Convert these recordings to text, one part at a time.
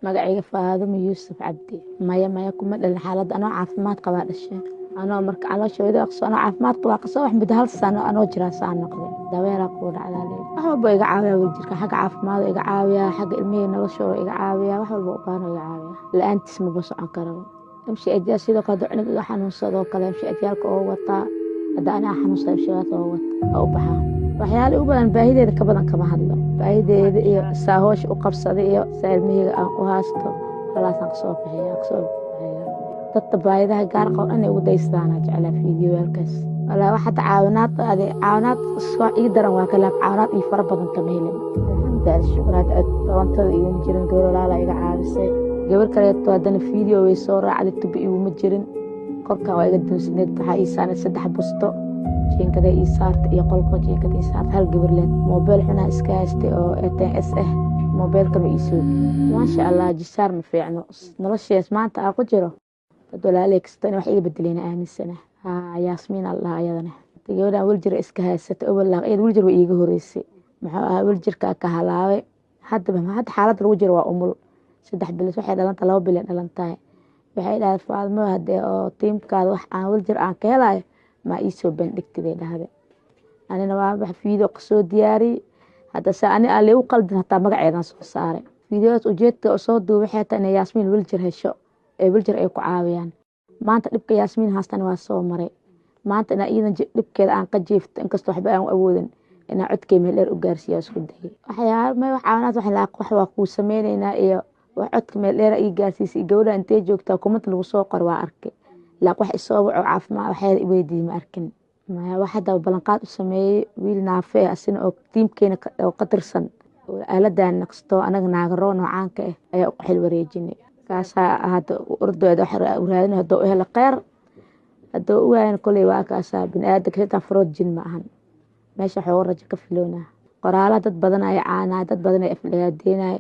magacayga Faadimo Yuusuf Cabdi maya kuma dhalin xaalad anoo caafimaad qaba dhashay anoo marka calooshooda aqso anoo caafimaad qaba qasoo wax muddo hal sano anoo jira saan noqday daweera ku dhacdaa wax walba iga caawiya jirka xagga caafimaad iga caawiya xagga ilmihi noloshooda iga caawiya wax walba u baahan iga caawiya la'aantiis ma boo socon karo imshi ajiya sidoo kale cunug iga xanuunsado kale imshi ajiyalka oo wata hadda anaa xanuunsado imshigaas oo wata oo baxa waxyaalo u badan baahideeda ka badan kama hadlo baahideeda iyo saahoosh u qabsaday iyo saalmihiga aan u haasto halaasan soo bixiya dadka baahidaha gaar qabo inay ugu daystaan jeclaa fiidiyowalkaas walaa waxa caawinaad soo ii daran waa kala caawinaad ii fara badan kama helin daal shukraad toontada iyo jirin gowraala iga caabisay gabar kale toodana fiidiyow way soo raacday tubi igu jirin qolka waa iga duusneed waxa ii saanay 3 busto jinkada ii saarta iyo qolka jinkada ii saarta hal gabar leh mobile xuna iska haystay oo ATS mobilka ma ii soo maasha Allah jisaar ma fiicno noloshees maanta aan ku jiro dad walaalay kastan wax iga bedelayna aaminsana Yaasmiin Allah ayadana gabadhan waljir iska haysata oo waljir way iiga horeysay maxaa waljirka ka halaabay hadda xaalad lagu jiro waa umul 3 bilood waxay dhalanta 2 bilood dhalantahay waxay dhahay Faadimo hadee oo tiimkaada wax aan waljir aan ka helay ma ii soo bandhigtay dhahday anina waa wax fiidiyo soo diyaari hadda saani ali u qaldan hata magaceedan soo saaray fiidiyoos ujeedka soo duubay xeeta in Yaasmiin waljir hesho waljir ay ku caawiyaan maanta dhibka Yaasmiin haastan waa soo maray maanta ina iidan dhibkeeda aan ka jiifto inkastoo waxba aan awoodin ina codkay meel dheer u gaarsiiyo isku day waxyaabo ma wax caawinaad wax waa ku sameeynaa iyo wax codka meel dheer ay gaarsiisay gabadha intee joogtaa comment lagu soo qor waa arkay la wax isoo waco caafimaad waxay weydiin ma arkin ma waxda balanqaad u sameeyay wiil naafay asina oo tiimkeena oo qatarsan aaladan naqsto anaga naagaro noocaanka ay u xil wareejinay kaasa hada ordooda wax raadin hada oo hela qeyr hada oo waan kulay waa kaasa bini'aadamka xitaa frood jin ma ahan meesha xoog rajo ka filoona qoraala dad badan ay caana dad badan ay aflagaadeynay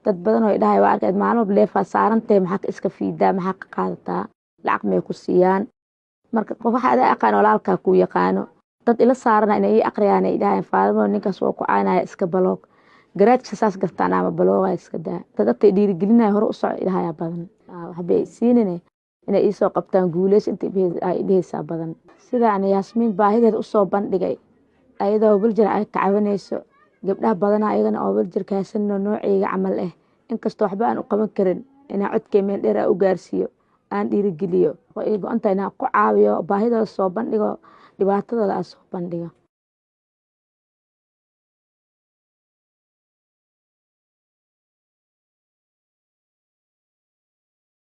dad badan oo dhahay waa arkay maalmo leefa saarantay maxaa iska fiidaa maxaa ka qaadataa lacag may ku siiyaan marka qof waxa ay aqaan walaalka ku yaqaano dad ila saarana inay aqriyaan ay dhahay Faadimo ninkaas oo ku caanaya iska baloog garaadka saas gartaan ama balooga iska daa dadka dhiirigelinay hore u socod ilaahay badan waxbay siinine inay ii soo qabtaan guuleys inta ay dhehaysa badan sida aan Yaasmiin baahideeda u soo bandhigay ayadoo waljir ay ka caawinayso gabdhaha badan ayagana oo waljir ka haysan noociga camal inkastoo waxba aan u qaban karin ina codkay meel dheer u gaarsiiyo aan dhiirigeliyo oo iyagu inta ina ku caawiyo baahidooda soo bandhigo dhibaatadooda soo bandhigo